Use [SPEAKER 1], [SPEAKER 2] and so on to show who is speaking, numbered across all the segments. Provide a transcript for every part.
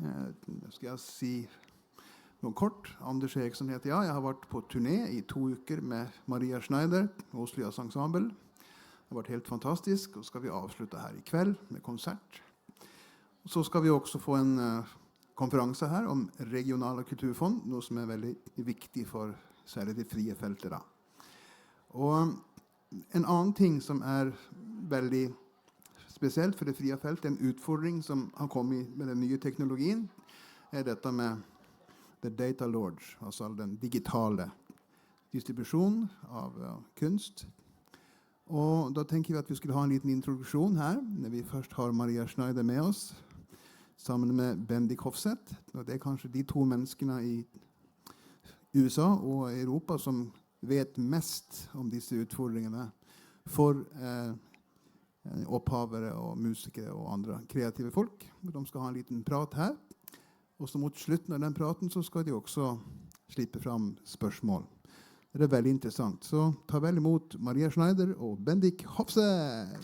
[SPEAKER 1] Skal jeg si noe kort. Anders Eriksson heter jeg. Jeg har vært på turné i 2 uker med Maria Schneider, Oslias ensemble. Det har vært helt fantastisk, og skal vi avslutte her i kveld med konsert. Så skal vi også få en konferanse her om regionale kulturfond, noe som veldig viktig for særlig de frie feltet. Og en annen ting som veldig spesielt for det frie feltet, en utfordring som har kommet med den nye teknologien, dette med the data lords, altså den digitale distribusjonen av kunst. Og da tenker vi at vi skulle ha en liten introduksjon her, når vi først har Maria Schneider med oss, sammen med Bendik Hofseth. Og det kanskje de 2 menneskene i USA og Europa som vet mest om disse utfordringene for opphavere og musikere og andre kreative folk. De skal ha en liten prat her. Og så mot slutten av den praten så skal de også slippe fram spørsmål. Det veldig interessant. Så ta vel imot Maria Schneider og Bendik Hofseth.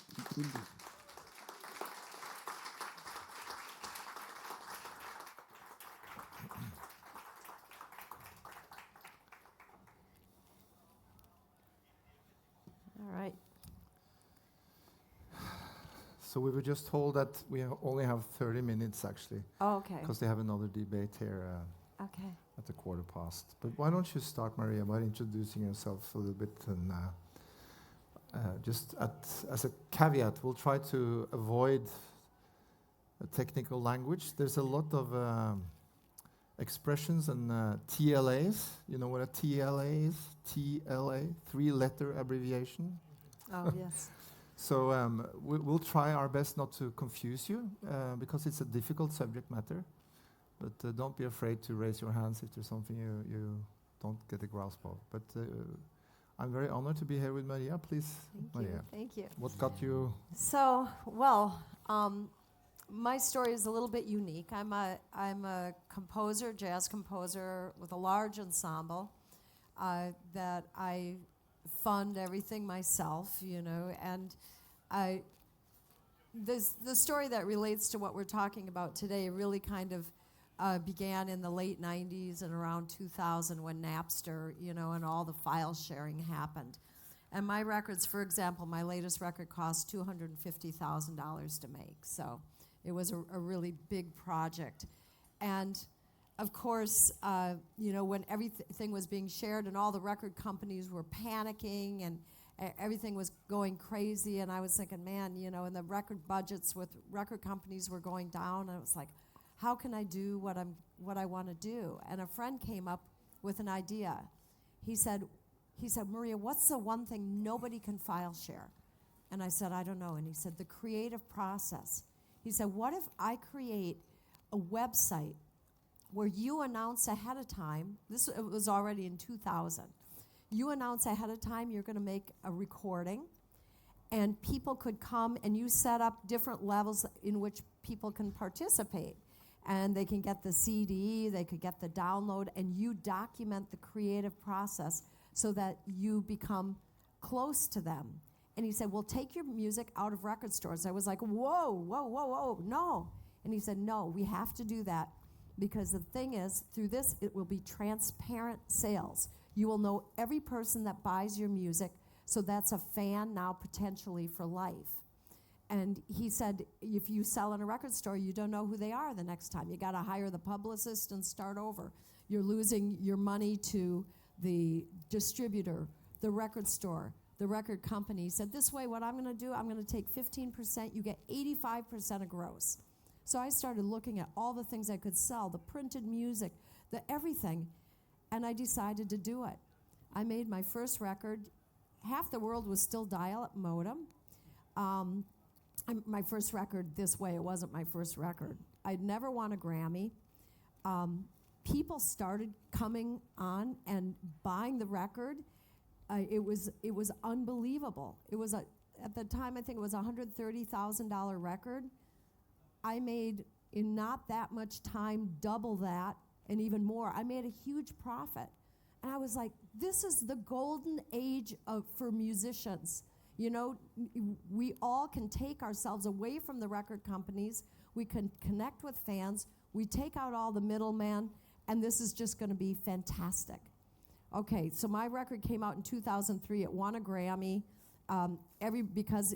[SPEAKER 2] So we were just told that we only have 30 minutes, actually.
[SPEAKER 3] Oh, okay.
[SPEAKER 2] Because they have another debate here
[SPEAKER 3] Okay.
[SPEAKER 2] at the 15:15. But why don't you start, Maria, by introducing yourself a little bit? And just as a caveat, we'll try to avoid technical language. There's a lot of expressions and TLAs. You know what a TLA is? TLA, 3-letter abbreviation.
[SPEAKER 3] Oh, yes.
[SPEAKER 2] So we'll try our best not to confuse you, because it's a difficult subject matter. But don't be afraid to raise your hands if there's something you don't get a grasp of. But I'm very honored to be here with Maria. Please, Maria.
[SPEAKER 3] Thank you.
[SPEAKER 2] What got you?
[SPEAKER 3] So, well, my story is a little bit unique. I'm a composer, jazz composer with a large ensemble that I fund everything myself, you know, and the story that relates to what we're talking about today really kind of began in the late 90s and around 2000 when Napster, you know, and all the file sharing happened. And my records, for example, my latest record cost $250,000 to make, so it was a really big project. And of course, you know, when everything was being shared and all the record companies were panicking and everything was going crazy, and I was thinking, man, you know, and the record budgets with record companies were going down, and I was like, how can I do what I want to do? And a friend came up with an idea. He said, Maria, what's the one thing nobody can file share? And I said, I don't know. And he said, the creative process. He said, what if I create a website where you announce ahead of time, it was already in 2000, you announce ahead of time you're going to make a recording, and people could come and you set up different levels in which people can participate. And they can get the CD, they could get the download, and you document the creative process so that you become close to them. And he said, well, take your music out of record stores. I was like, whoa, no. And he said, no, we have to do that. Because the thing is, through this, it will be transparent sales. You will know every person that buys your music, so that's a fan now potentially for life. And he said, if you sell in a record store, you don't know who they are the next time. You got to hire the publicist and start over. You're losing your money to the distributor, the record store, the record company. He said, this way, what I'm going to do, I'm going to take 15%, you get 85% of gross. So I started looking at all the things I could sell, the printed music, the everything, and I decided to do it. I made my first record. Half the world was still dial-up modem. My first record this way, it wasn't my first record. I'd never won a Grammy. People started coming on and buying the record. It was unbelievable. It was, at the time, I think it was a $130,000 record. I made, in not that much time, double that and even more. I made a huge profit. And I was like, this is the golden age for musicians. You know, we all can take ourselves away from the record companies. We can connect with fans. We take out all the middleman, and this is just going to be fantastic. Okay, so my record came out in 2003. It won a Grammy. Because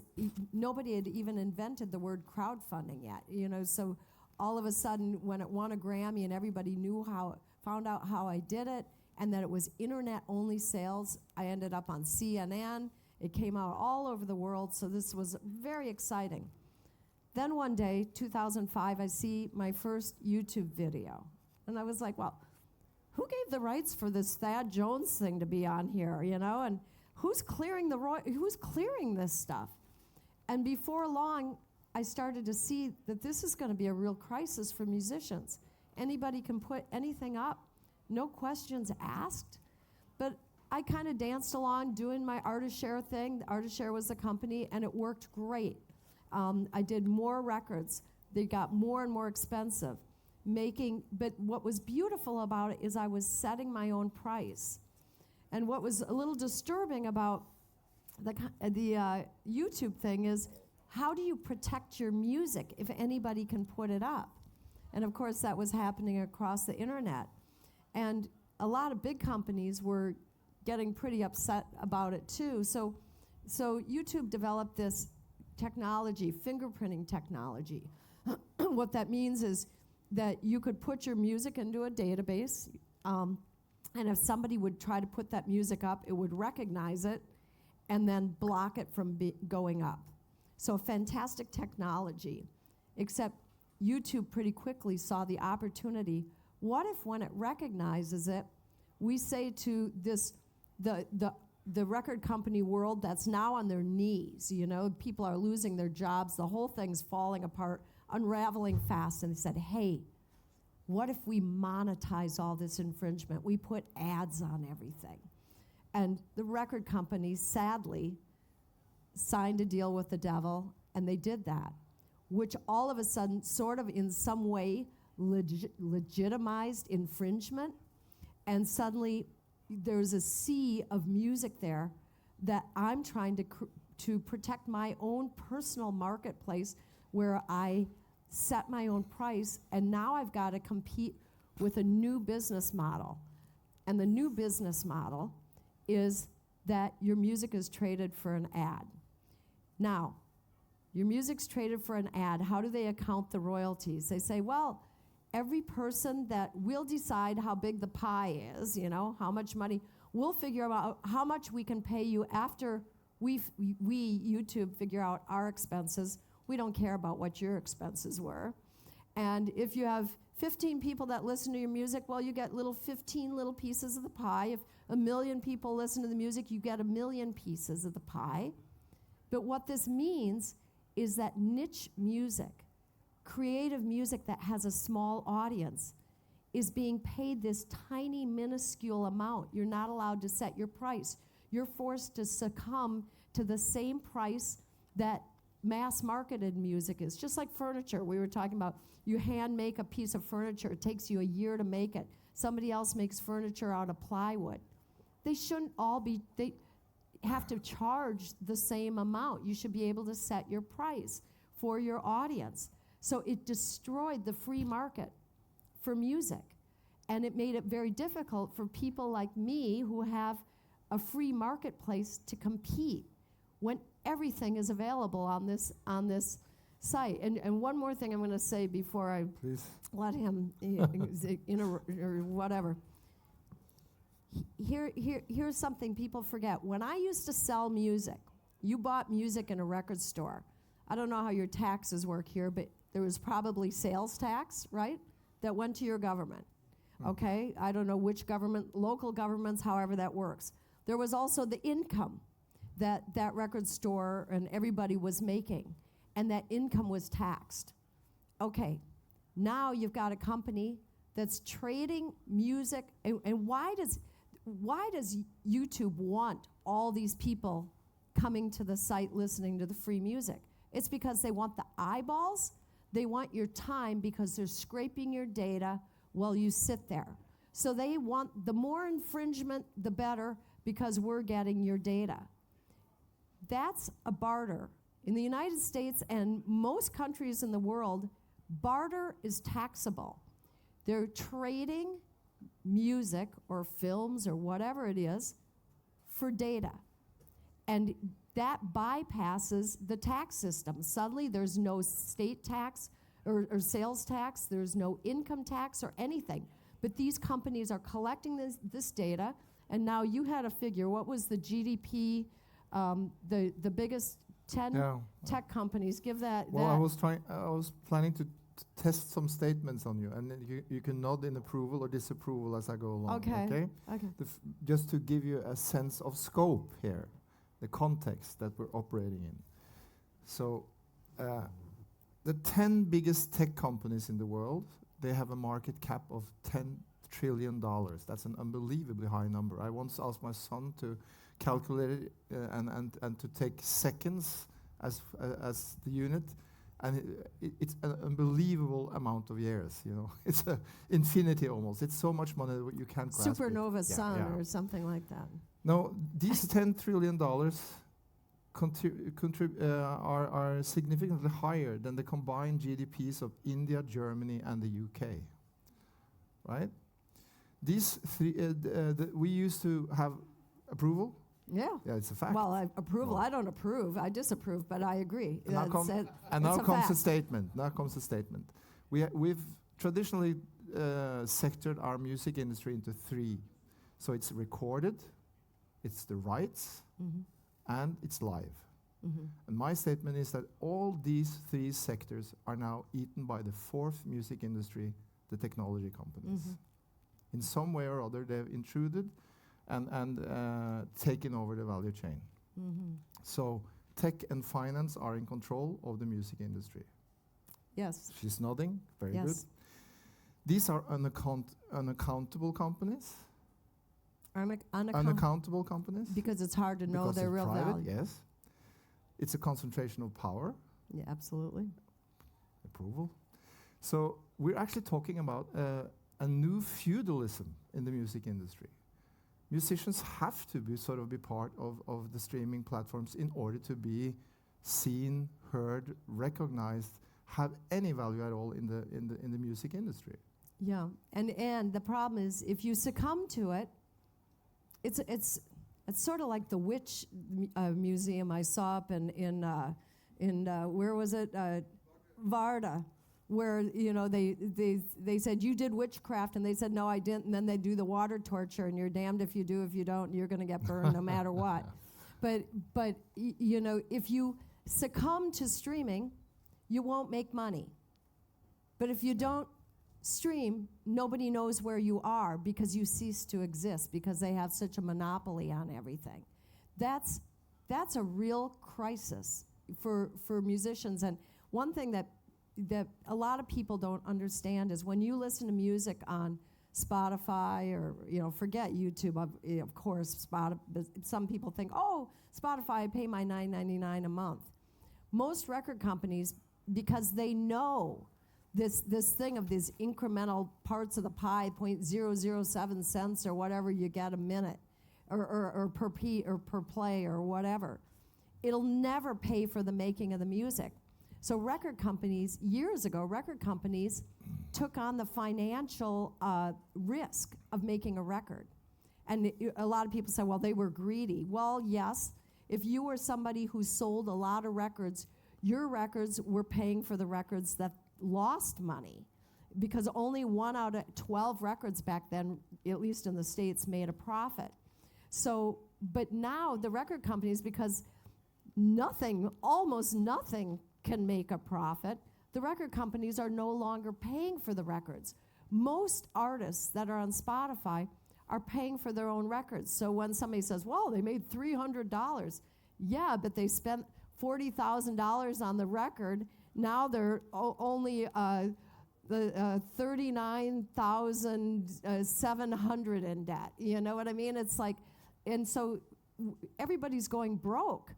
[SPEAKER 3] nobody had even invented the word crowdfunding yet, so all of a sudden when it won a Grammy and everybody found out how I did it, and that it was internet-only sales, I ended up on CNN. It came out all over the world, so this was very exciting. Then one day, 2005, I see my first YouTube video, and I was like, well, who gave the rights for this Thad Jones thing to be on here, and who's clearing who's clearing this stuff? And before long, I started to see that this is going to be a real crisis for musicians. Anybody can put anything up, no questions asked. But I kind of danced along doing my Artist Share thing. Artist Share was the company, and it worked great. I did more records. They got more and more expensive. But what was beautiful about it is I was setting my own price. And what was a little disturbing about the YouTube thing is, how do you protect your music if anybody can put it up? And of course, that was happening across the internet. And a lot of big companies were getting pretty upset about it too. So YouTube developed this technology, fingerprinting technology. What that means is that you could put your music into a database, and if somebody would try to put that music up, it would recognize it and then block it from going up. So fantastic technology, except YouTube pretty quickly saw the opportunity. What if when it recognizes it, we say to the record company world that's now on their knees, people are losing their jobs, the whole thing's falling apart, unraveling fast, and they said, hey, what if we monetize all this infringement? We put ads on everything. And the record companies, sadly, signed a deal with the devil, and they did that, which all of a sudden, sort of in some way, legitimized infringement. And suddenly, there's a sea of music there that I'm trying to protect my own personal marketplace, where I set my own price, and now I've got to compete with a new business model. And the new business model is that your music is traded for an ad. Now, your music's traded for an ad. How do they account the royalties? They say, well, every person that will decide how big the pie is, how much money, we'll figure out how much we can pay you after we YouTube, figure out our expenses. We don't care about what your expenses were. And if you have 15 people that listen to your music, well, you get 15 little pieces of the pie. If 1 million people listen to the music, you get 1 million pieces of the pie. But what this means is that niche music, creative music that has a small audience, is being paid this tiny, minuscule amount. You're not allowed to set your price. You're forced to succumb to the same price that mass-marketed music is. Just like furniture. We were talking about, you hand make a piece of furniture. It takes you a year to make it. Somebody else makes furniture out of plywood. They shouldn't all be, they have to charge the same amount. You should be able to set your price for your audience. So it destroyed the free market for music. And it made it very difficult for people like me who have a free marketplace to compete when everything is available on this site. And one more thing I'm going to say before I let him, or whatever. Here's something people forget. When I used to sell music, you bought music in a record store. I don't know how your taxes work here, but there was probably sales tax, right, that went to your government. Okay? I don't know which government, local governments, however that works. There was also the income that record store and everybody was making, and that income was taxed. Okay, now you've got a company that's trading music, and why does YouTube want all these people coming to the site listening to the free music? It's because they want the eyeballs, they want your time, because they're scraping your data while you sit there. So they want the more infringement, the better, because we're getting your data. That's a barter. In the United States and most countries in the world, barter is taxable. They're trading music or films or whatever it is for data. And that bypasses the tax system. Suddenly there's no state tax or sales tax, there's no income tax or anything. But these companies are collecting this data, and now you had a figure. What was the GDP, the biggest 10 tech companies? Give that.
[SPEAKER 2] Well, I was planning to test some statements on you, and then you can nod in approval or disapproval as I go along.
[SPEAKER 3] Okay.
[SPEAKER 2] Just to give you a sense of scope here, the context that we're operating in. So, the 10 biggest tech companies in the world, they have a market cap of $10 trillion. That's an unbelievably high number. I once asked my son to calculate it and to take seconds as the unit, and it's an unbelievable amount of years. You know, it's an infinity almost. It's so much money that you can't grasp
[SPEAKER 3] Supernova
[SPEAKER 2] it.
[SPEAKER 3] sun or something like that.
[SPEAKER 2] No, these $10 trillion are significantly higher than the combined GDPs of India, Germany, and the UK. Right? These three, we used to have approval.
[SPEAKER 3] Yeah.
[SPEAKER 2] Yeah, it's a fact.
[SPEAKER 3] Well, approval. I don't approve. I disapprove, but I agree.
[SPEAKER 2] And now comes the statement. Now comes the statement. We've traditionally sectored our music industry into three. So it's recorded, it's the rights, and it's live. And my statement is that all these three sectors are now eaten by the fourth music industry, the technology companies. In some way or other, they've intruded and taken over the value chain. So tech and finance are in control of the music industry.
[SPEAKER 3] Yes.
[SPEAKER 2] She's nodding. Very
[SPEAKER 3] Yes.
[SPEAKER 2] good. These are unaccountable companies. Unaccountable companies.
[SPEAKER 3] Because it's hard to know
[SPEAKER 2] Because
[SPEAKER 3] their
[SPEAKER 2] it's
[SPEAKER 3] real
[SPEAKER 2] private,
[SPEAKER 3] value.
[SPEAKER 2] yes. It's a concentration of power.
[SPEAKER 3] Yeah, absolutely.
[SPEAKER 2] Approval. So we're actually talking about a new feudalism in the music industry. Musicians have to be part of the streaming platforms in order to be seen, heard, recognized, have any value at all in the music industry.
[SPEAKER 3] Yeah, and the problem is if you succumb to it, it's sort of like the witch museum I saw up in where was it, Varda, where they said you did witchcraft, and they said no I didn't, and then they do the water torture, and you're damned if you do, if you don't, you're going to get burned no matter what. But if you succumb to streaming, you won't make money. But if you don't stream, nobody knows where you are because you cease to exist because they have such a monopoly on everything. That's a real crisis for musicians. And one thing that a lot of people don't understand is when you listen to music on Spotify or forget YouTube, of course, some people think, oh, Spotify, I pay my $9.99 a month. Most record companies, because they know this thing of these incremental parts of the pie, 0.007 cents or whatever you get a minute, or per play or whatever, it'll never pay for the making of the music. So years ago, record companies took on the financial risk of making a record. And a lot of people say, well, they were greedy. Well, yes, if you were somebody who sold a lot of records, your records were paying for the records that lost money, because only 1 out of 12 records back then, at least in the States, made a profit. So, but now the record companies, because almost nothing can make a profit, the record companies are no longer paying for the records. Most artists that are on Spotify are paying for their own records. So when somebody says, well, they made $300, yeah, but they spent $40,000 on the record. Now they're only the 39,700 in debt. You know what I mean? It's like, and so everybody's going broke,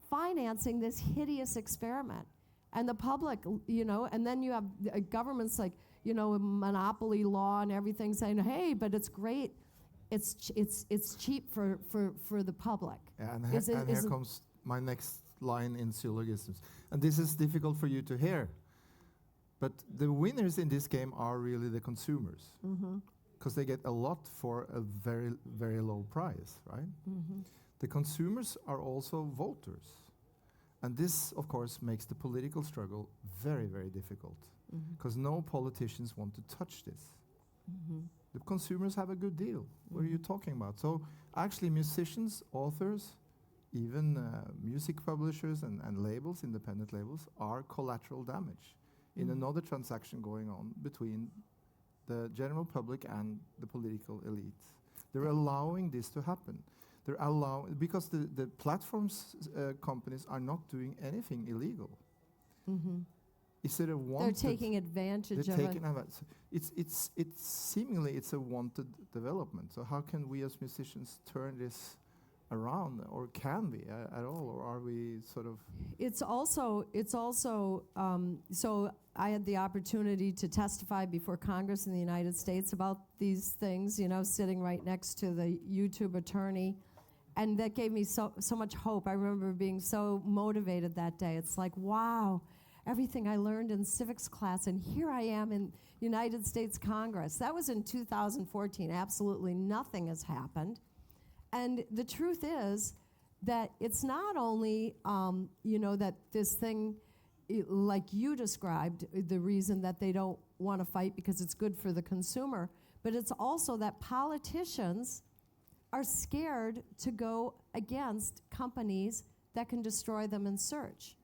[SPEAKER 3] financing this hideous experiment. And the public, and then you have governments like, monopoly law and everything saying, hey, but it's great. It's cheap for the public.
[SPEAKER 2] And here comes my next line in syllogisms. And this is difficult for you to hear. But the winners in this game are really the consumers, because they get a lot for a very, very low price, right? The consumers are also voters. And this, of course, makes the political struggle very, very difficult, because no politicians want to touch this. The consumers have a good deal. What are you talking about? So actually musicians, authors, even music publishers and labels, independent labels, are collateral damage in another transaction going on between the general public and the political elites. They're allowing this to happen. They're allowing, because the platforms companies are not doing anything illegal. Is it a wanted?
[SPEAKER 3] They're taking advantage of it.
[SPEAKER 2] It's seemingly it's a wanted development. So how can we as musicians turn this around, or can we at all, or are we sort of?
[SPEAKER 3] It's also so I had the opportunity to testify before Congress in the United States about these things, you know, sitting right next to the YouTube attorney, and that gave me so much hope. I remember being so motivated that day. It's like, wow, everything I learned in civics class, and here I am in United States Congress. That was in 2014. Absolutely nothing has happened. And the truth is that it's not only, you know, that this thing, like you described, the reason that they don't want to fight because it's good for the consumer, but it's also that politicians are scared to go against companies that can destroy them in search,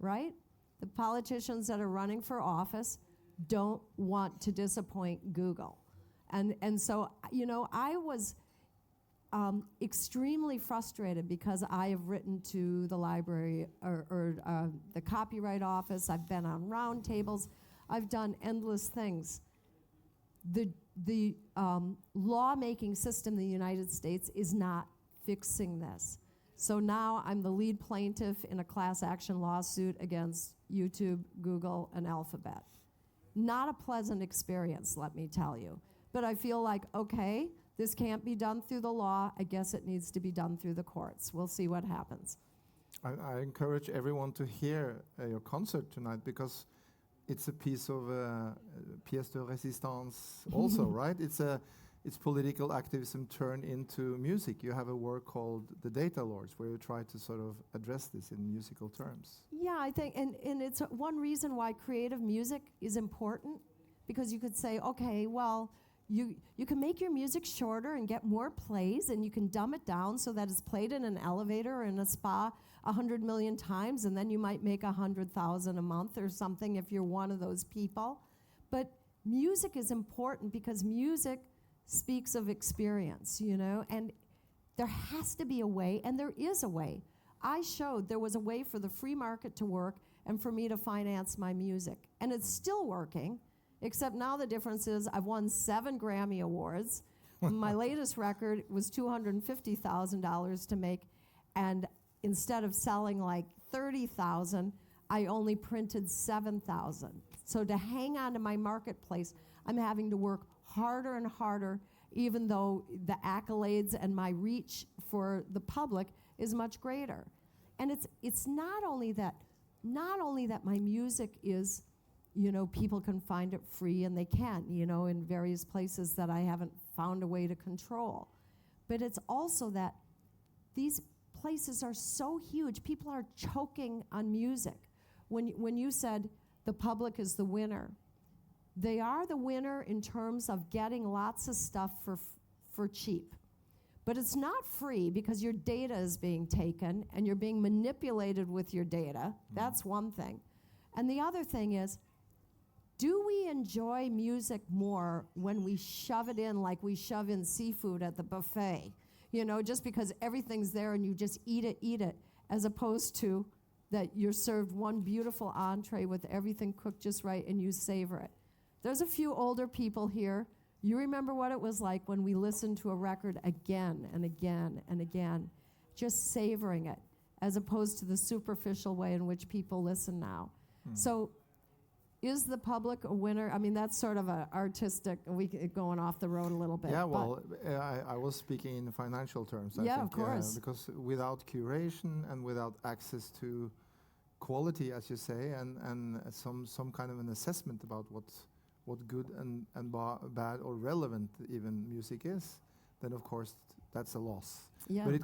[SPEAKER 3] right? The politicians that are running for office don't want to disappoint Google. And so, you know, I was extremely frustrated because I have written to the library or the copyright office. I've been on round tables. I've done endless things. The lawmaking system in the United States is not fixing this. So now I'm the lead plaintiff in a class action lawsuit against YouTube, Google, and Alphabet. Not a pleasant experience, let me tell you. But I feel like, okay, this can't be done through the law. I guess it needs to be done through the courts. We'll see what happens.
[SPEAKER 2] I encourage everyone to hear your concert tonight, because it's a piece of pièce de résistance also, right? It's political activism turned into music. You have a work called The Data Lords, where you try to sort of address this in musical terms.
[SPEAKER 3] Yeah, I think, and it's one reason why creative music is important, because you could say, okay, well, you can make your music shorter and get more plays, and you can dumb it down so that it's played in an elevator or in a spa 100 million times, and then you might make 100,000 a month or something if you're one of those people. But music is important because music speaks of experience, you know, and there has to be a way, and there is a way. I showed there was a way for the free market to work and for me to finance my music, and it's still working. Except now the difference is I've won 7 Grammy Awards. My latest record was $250,000 to make, and instead of selling like 30,000, I only printed 7,000. So to hang on to my marketplace, I'm having to work harder and harder, even though the accolades and my reach for the public is much greater. And it's not only that my music is, you know, people can find it free, and they can, you know, in various places that I haven't found a way to control. But it's also that these places are so huge. People are choking on music. When you said the public is the winner, they are the winner in terms of getting lots of stuff for cheap. But it's not free because your data is being taken and you're being manipulated with your data. That's one thing. And the other thing is, do we enjoy music more when we shove it in like we shove in seafood at the buffet? You know, just because everything's there and you just eat it, as opposed to that you're served one beautiful entree with everything cooked just right and you savor it. There's a few older people here. You remember what it was like when we listened to a record again and again and again, just savoring it, as opposed to the superficial way in which people listen now. So is the public a winner? I mean, that's sort of an artistic, going off the road a little bit.
[SPEAKER 2] Yeah, well, I was speaking in financial terms. I think,
[SPEAKER 3] of course.
[SPEAKER 2] Because without curation and without access to quality, as you say, and some kind of an assessment about what good and bad or relevant even music is, then of course that's a loss.
[SPEAKER 3] Yeah.
[SPEAKER 2] But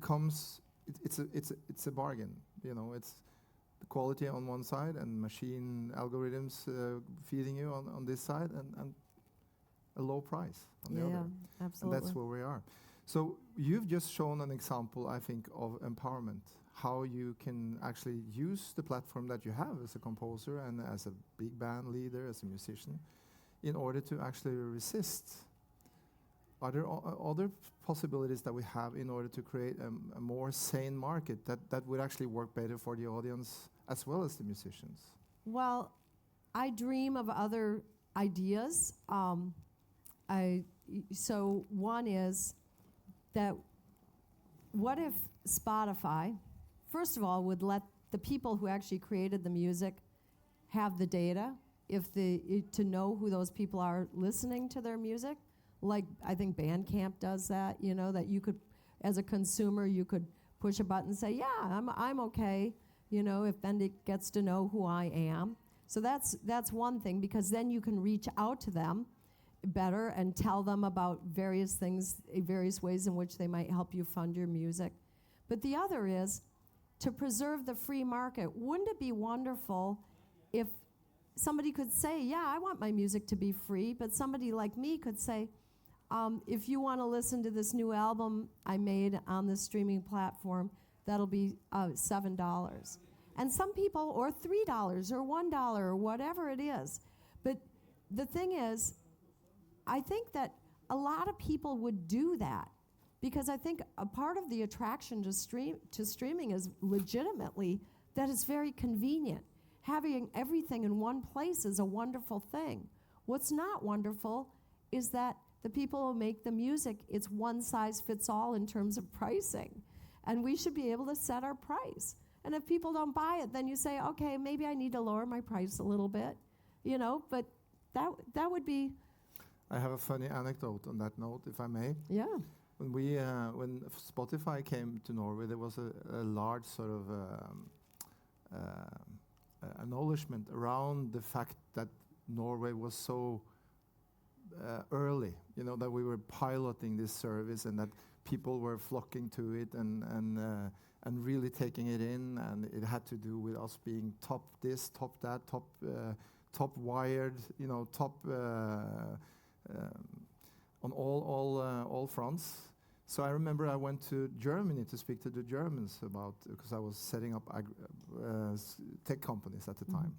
[SPEAKER 2] it's a bargain. You know, it's the quality on one side and machine algorithms feeding you on this side, and a low price on the other.
[SPEAKER 3] Absolutely.
[SPEAKER 2] And that's where we are. So you've just shown an example, I think, of empowerment, how you can actually use the platform that you have as a composer and as a big band leader, as a musician, in order to actually resist. Are there other possibilities that we have in order to create a more sane market that would actually work better for the audience as well as the musicians?
[SPEAKER 3] Well, I dream of other ideas. So one is that what if Spotify, first of all, would let the people who actually created the music have the data to know who those people are listening to their music? Like, I think Bandcamp does that, you know, that you could, as a consumer, you could push a button and say, yeah, I'm okay, you know, if Bendik gets to know who I am. So that's one thing, because then you can reach out to them better and tell them about various things, various ways in which they might help you fund your music. But the other is to preserve the free market. Wouldn't it be wonderful if somebody could say, yeah, I want my music to be free, but somebody like me could say, if you want to listen to this new album I made on this streaming platform, that'll be $7. And some people, or $3 or $1 or whatever it is. But the thing is, I think that a lot of people would do that, because I think a part of the attraction to streaming is legitimately that it's very convenient. Having everything in one place is a wonderful thing. What's not wonderful is that the people who make the music, it's one size fits all in terms of pricing. And we should be able to set our price. And if people don't buy it, then you say, okay, maybe I need to lower my price a little bit, you know, but that would be...
[SPEAKER 2] I have a funny anecdote on that note, if I may.
[SPEAKER 3] Yeah.
[SPEAKER 2] When Spotify came to Norway, there was a large sort of acknowledgement around the fact that Norway was so early, you know, that we were piloting this service and that people were flocking to it and really taking it in, and it had to do with us being top this, top that, top wired, you know, top on all fronts. So I remember I went to Germany to speak to the Germans about, because I was setting up tech companies at the time.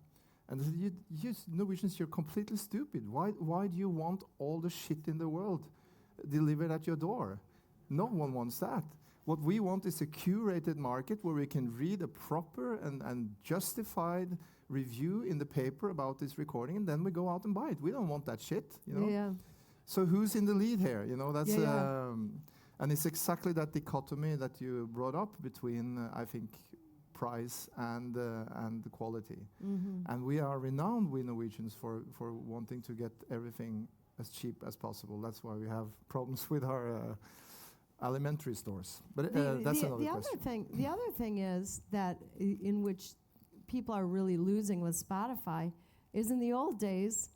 [SPEAKER 2] And they said, you Norwegians, you're completely stupid. Why do you want all the shit in the world delivered at your door? No one wants that. What we want is a curated market where we can read a proper and justified review in the paper about this recording, and then we go out and buy it. We don't want that shit, you know?
[SPEAKER 3] Yeah.
[SPEAKER 2] So who's in the lead here? You know, that's and it's exactly that dichotomy that you brought up between, I think, price and the quality. And we are renowned, we Norwegians, for wanting to get everything as cheap as possible. That's why we have problems with our alimentary stores. But that's another question.
[SPEAKER 3] The other thing is that in which people are really losing with Spotify is, in the old days,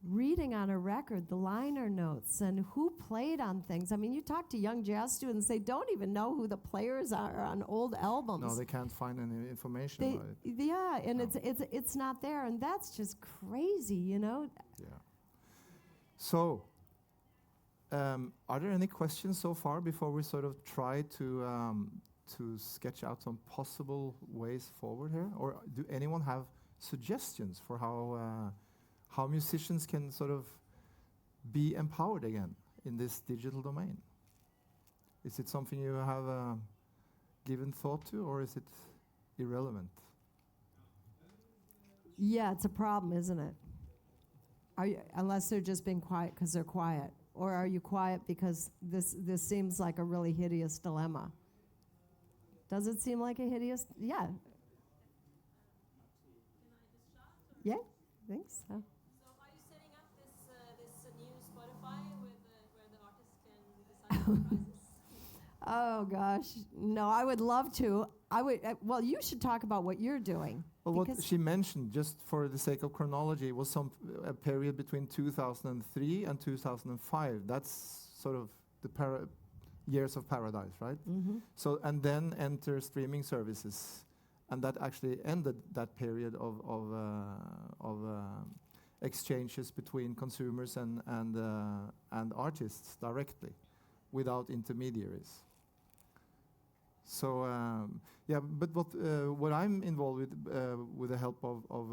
[SPEAKER 3] reading on a record the liner notes and who played on things. I mean, you talk to young jazz students, they don't even know who the players are on old albums.
[SPEAKER 2] No, they can't find any information about it.
[SPEAKER 3] Yeah, and it's not there, and that's just crazy, you know?
[SPEAKER 2] Yeah. So, are there any questions so far before we sort of try to sketch out some possible ways forward here? Or do anyone have suggestions for how musicians can sort of be empowered again in this digital domain? Is it something you have given thought to, or is it irrelevant?
[SPEAKER 3] Yeah, it's a problem, isn't it? Unless they're just being quiet because they're quiet. Or are you quiet because this seems like a really hideous dilemma? Does it seem like a hideous? Yeah. Yeah, I think so.
[SPEAKER 4] So are you setting up this new Spotify where the artists can decide the prices?
[SPEAKER 3] Oh gosh, no, I would love to. I would. Well, you should talk about what you're doing.
[SPEAKER 2] Well, what
[SPEAKER 3] because
[SPEAKER 2] she mentioned, just for the sake of chronology, was a period between 2003 and 2005. That's sort of the years of paradise, right? So, and then enter streaming services, and that actually ended that period of exchanges between consumers and artists directly, without intermediaries. So yeah, but what I'm involved with the help of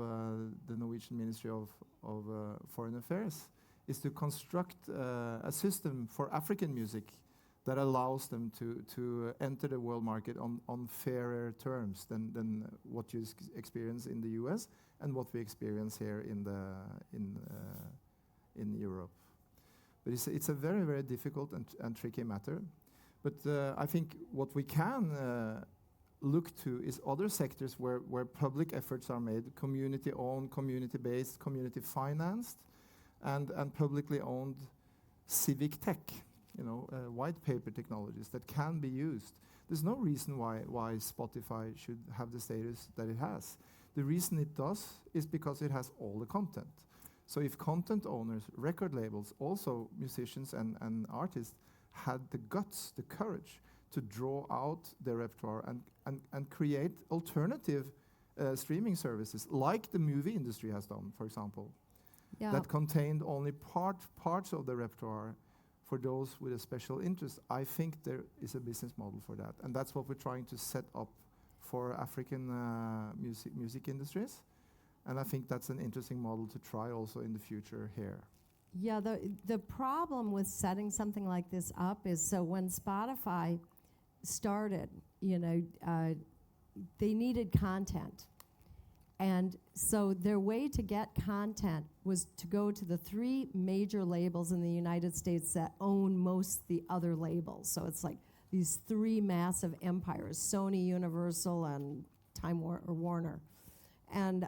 [SPEAKER 2] the Norwegian Ministry of Foreign Affairs, is to construct a system for African music that allows them to enter the world market on fairer terms than what you experience in the US and what we experience here in Europe. But it's a very, very difficult and tricky matter. But I think what we can look to is other sectors where public efforts are made, community-owned, community-based, community-financed, and publicly owned civic tech, white paper technologies that can be used. There's no reason why Spotify should have the status that it has. The reason it does is because it has all the content. So if content owners, record labels, also musicians and artists, had the guts, the courage to draw out their repertoire and create alternative streaming services, like the movie industry has done, for example, that contained only parts of the repertoire for those with a special interest, I think there is a business model for that. And that's what we're trying to set up for African music industries. And I think that's an interesting model to try also in the future here.
[SPEAKER 3] Yeah, the problem with setting something like this up is, so when Spotify started, they needed content. And so their way to get content was to go to the 3 major labels in the United States that own most the other labels. So it's like these 3 massive empires, Sony, Universal, and Time Warner. And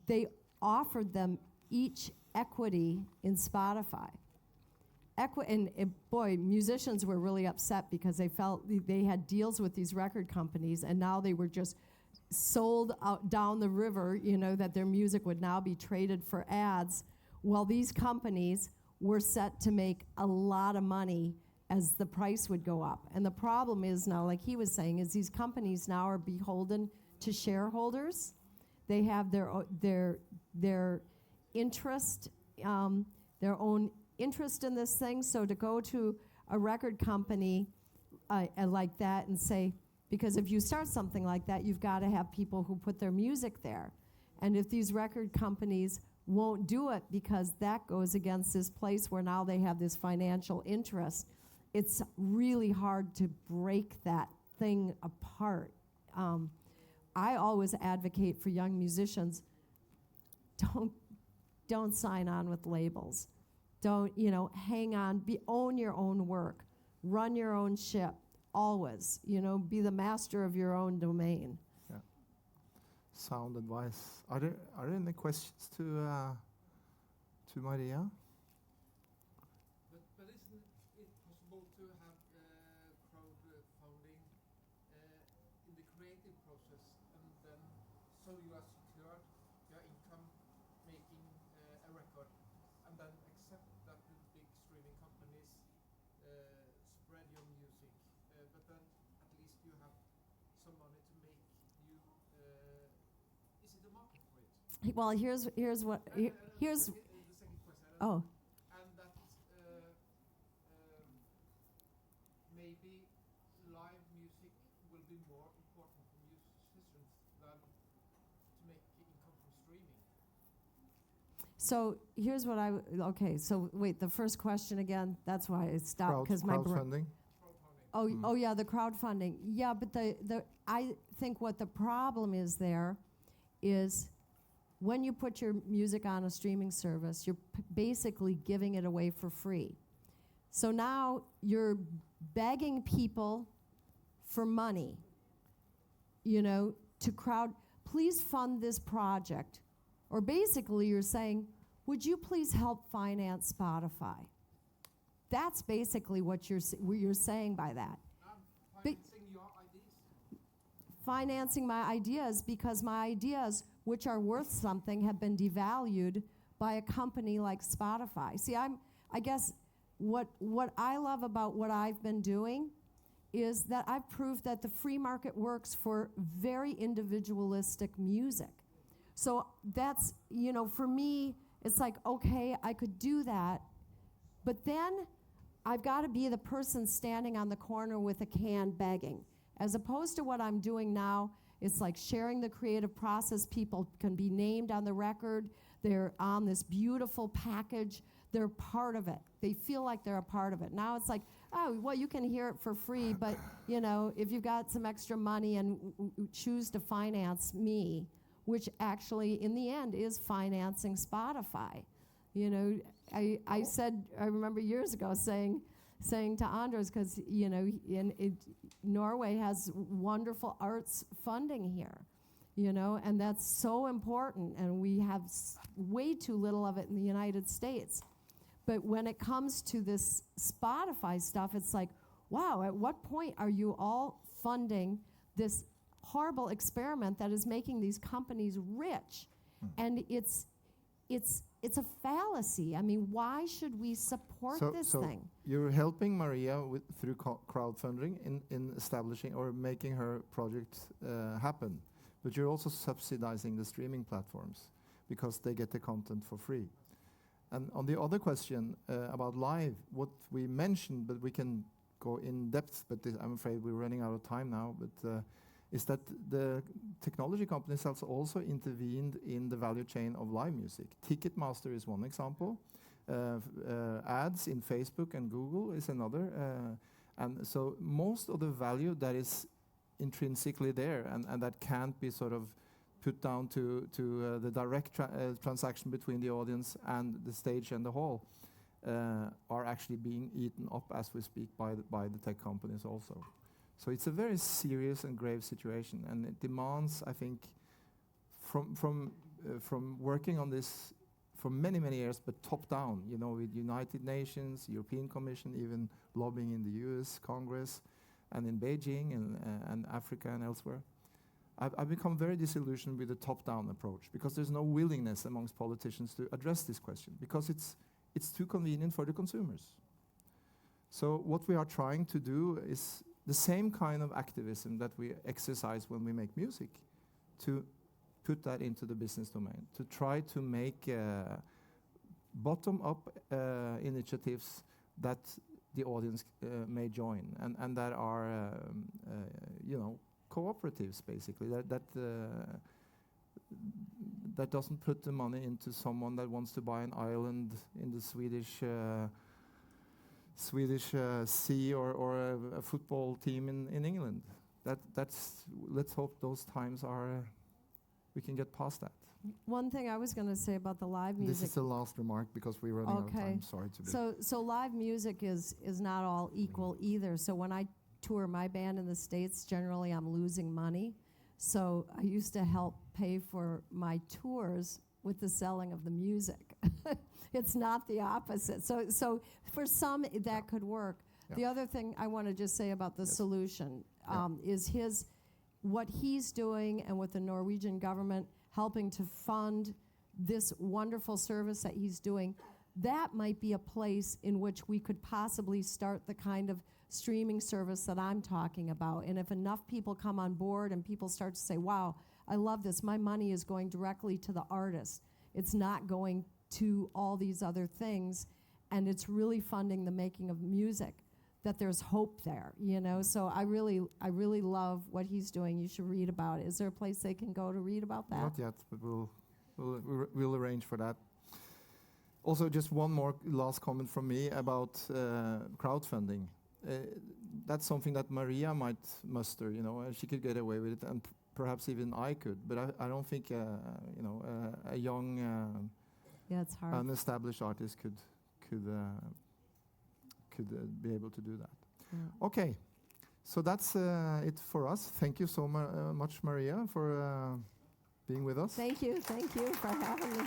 [SPEAKER 3] they offered them each equity in Spotify. And boy, musicians were really upset because they felt they had deals with these record companies, and now they were just sold out down the river, that their music would now be traded for ads, while these companies were set to make a lot of money as the price would go up. And the problem is now, like he was saying, is these companies now are beholden to shareholders. They have their interest, their own interest in this thing. So to go to a record company like that and say, because if you start something like that, you've got to have people who put their music there. And if these record companies won't do it because that goes against this place where now they have this financial interest, it's really hard to break that thing apart. I always advocate for young musicians, don't sign on with labels. Don't, hang on, own your own work, run your own ship, always, be the master of your own domain.
[SPEAKER 2] Yeah. Sound advice. Are there any questions to Maria?
[SPEAKER 5] But isn't it possible to have crowdfunding in the creative process, and then so you are secured your income making a record, and then accept that the big streaming companies spread your music, but then at least you have some money to make you. Is it a market for it?
[SPEAKER 3] Well, here's what here's.
[SPEAKER 5] The second question.
[SPEAKER 3] Oh.
[SPEAKER 5] And that maybe live music will be more important for musicians than to make income from streaming.
[SPEAKER 3] So here's what okay, so wait, the first question again, that's why I stopped, because my
[SPEAKER 2] crowdfunding.
[SPEAKER 3] Oh yeah, the crowdfunding. Yeah, but I think what the problem is there is when you put your music on a streaming service, you're basically giving it away for free. So now you're begging people for money, please fund this project. Or basically you're saying, would you please help finance Spotify? That's basically what you're saying by that.
[SPEAKER 5] I'm financing your ideas.
[SPEAKER 3] financing my ideas because my ideas, which are worth something, have been devalued by a company like Spotify. See, I guess what I love about what I've been doing is that I've proved that the free market works for very individualistic music. So that's, for me, it's like, okay, I could do that, but then I've got to be the person standing on the corner with a can begging. As opposed to what I'm doing now, it's like sharing the creative process. People can be named on the record. They're on this beautiful package. They're part of it. They feel like they're a part of it. Now it's like, oh, well, you can hear it for free, but if you've got some extra money and choose to finance me, which actually in the end is financing Spotify. I remember years ago saying to Anders, because Norway has wonderful arts funding here, and that's so important, and we have way too little of it in the United States. But when it comes to this Spotify stuff, it's like, wow, at what point are you all funding this horrible experiment that is making these companies rich? And it's a fallacy. I mean, why should we support this thing?
[SPEAKER 2] You're helping Maria through crowdfunding in establishing or making her project happen, but you're also subsidizing the streaming platforms because they get the content for free. And on the other question about live, what we mentioned, but we can go in depth, but I'm afraid we're running out of time now, but is that the technology companies have also intervened in the value chain of live music. Ticketmaster is one example. Ads in Facebook and Google is another. And so most of the value that is intrinsically there and that can't be sort of put down to the direct transaction between the audience and the stage and the hall are actually being eaten up as we speak by the tech companies also. So it's a very serious and grave situation, and it demands, I think, from working on this for many, many years, but top down, with United Nations, European Commission, even lobbying in the US Congress, and in Beijing and Africa and elsewhere. I've become very disillusioned with the top-down approach because there's no willingness amongst politicians to address this question because it's too convenient for the consumers. So what we are trying to do is the same kind of activism that we exercise when we make music, to put that into the business domain, to try to make bottom-up initiatives that the audience may join and that are, cooperatives, basically, that doesn't put the money into someone that wants to buy an island in the Swedish sea or a football team in England. Let's hope those times we can get past that.
[SPEAKER 3] One thing I was going to say about the live music.
[SPEAKER 2] This is the last remark because we're running out of time. Sorry to be.
[SPEAKER 3] So live music is not all equal either. So when I tour my band in the States, generally I'm losing money. So I used to help pay for my tours with the selling of the music. It's not the opposite. So for some that could work. Yeah. The other thing I want to just say about the solution is what he's doing, and with the Norwegian government helping to fund this wonderful service that he's doing. That might be a place in which we could possibly start the kind of streaming service that I'm talking about. And if enough people come on board and people start to say, wow, I love this, my money is going directly to the artist. It's not going to all these other things, and it's really funding the making of music, that there's hope there, So I really love what he's doing. You should read about it. Is there a place they can go to read about that?
[SPEAKER 2] Not yet, but we'll arrange for that. Also, just one more last comment from me about crowdfunding. That's something that Maria might muster, she could get away with it, and perhaps even I could. But I don't think, a young,
[SPEAKER 3] it's hard.
[SPEAKER 2] unestablished artist could be able to do that.
[SPEAKER 3] Yeah.
[SPEAKER 2] Okay, so that's it for us. Thank you so much, Maria, for being with us.
[SPEAKER 3] Thank you for having me.